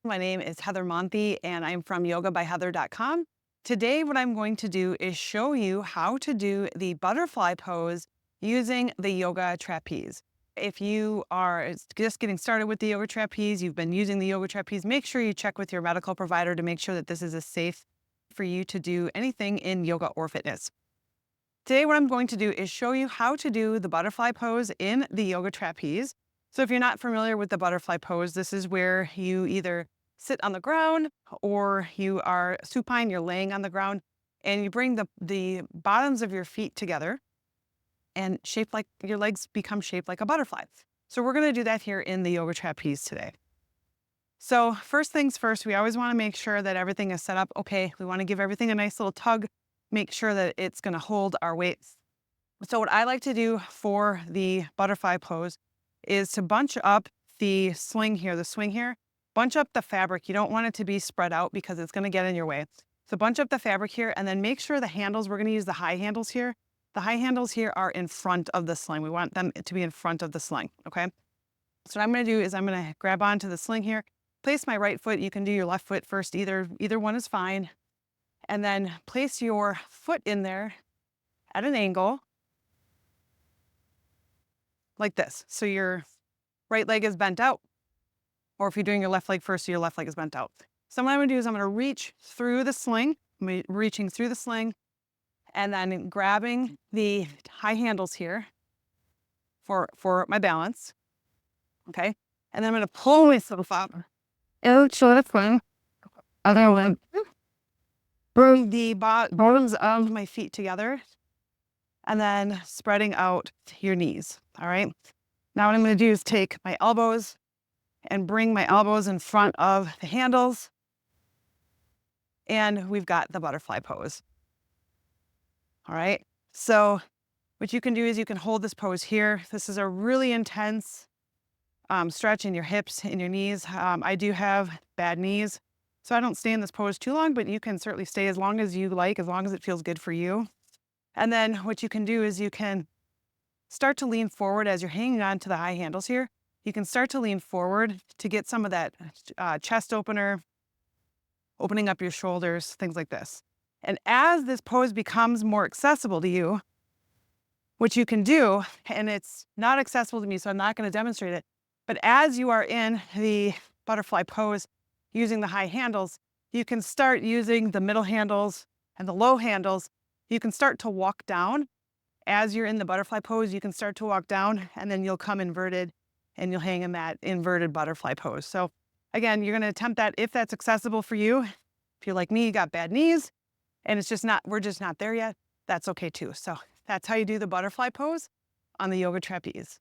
My name is Heather Monthie and I'm from YogaByHeather.com. Today, what I'm going to do is show you how to do the butterfly pose using the yoga trapeze. If you are just getting started with the yoga trapeze, you've been using the yoga trapeze, make sure you check with your medical provider to make sure that this is as safe for you to do anything in yoga or fitness. Today, what I'm going to do is show you how to do the butterfly pose in the yoga trapeze. So if you're not familiar with the butterfly pose, this is where you either sit on the ground or you are supine, you're laying on the ground, and you bring the bottoms of your feet together and shape like your legs become shaped like a butterfly. So we're going to do that here in the yoga trapeze today. So first things first, we always want to make sure that everything is set up okay. We want to give everything a nice little tug, make sure that it's going to hold our weights. So what I like to do for the butterfly pose is to bunch up the sling here, the swing here, bunch up the fabric. You don't want it to be spread out because it's going to get in your way. So bunch up the fabric here and then make sure the handles, we're going to use the high handles here. The high handles here are in front of the sling. We want them to be in front of the sling, okay? So what I'm going to do is I'm going to grab onto the sling here, place my right foot. You can do your left foot first. Either one is fine. And then place your foot in there at an angle like this. So your right leg is bent out, or if you're doing your left leg first, so your left leg is bent out. So what I'm going to do is I'm going to reach through the sling. I'm reaching through the sling and then grabbing the high handles here for my balance. Okay. And then I'm going to pull myself up. Into the sling. Other leg. Bring the bones of my feet together and then spreading out your knees. All right. Now what I'm going to do is take my elbows and bring my elbows in front of the handles. And we've got the butterfly pose. All right. So what you can do is you can hold this pose here. This is a really intense stretch in your hips, in your knees. I do have bad knees, so I don't stay in this pose too long, but you can certainly stay as long as you like, as long as it feels good for you. And then what you can do is you can start to lean forward as you're hanging on to the high handles here. You can start to lean forward to get some of that chest opener, opening up your shoulders, things like this. And as this pose becomes more accessible to you, what you can do, and it's not accessible to me, so I'm not going to demonstrate it, but as you are in the butterfly pose using the high handles, you can start using the middle handles and the low handles. You can start to walk down. As you're in the butterfly pose, you can start to walk down and then you'll come inverted and you'll hang in that inverted butterfly pose. So again, you're going to attempt that if that's accessible for you. If you're like me, you got bad knees and we're just not there yet, that's okay too. So that's how you do the butterfly pose on the yoga trapeze.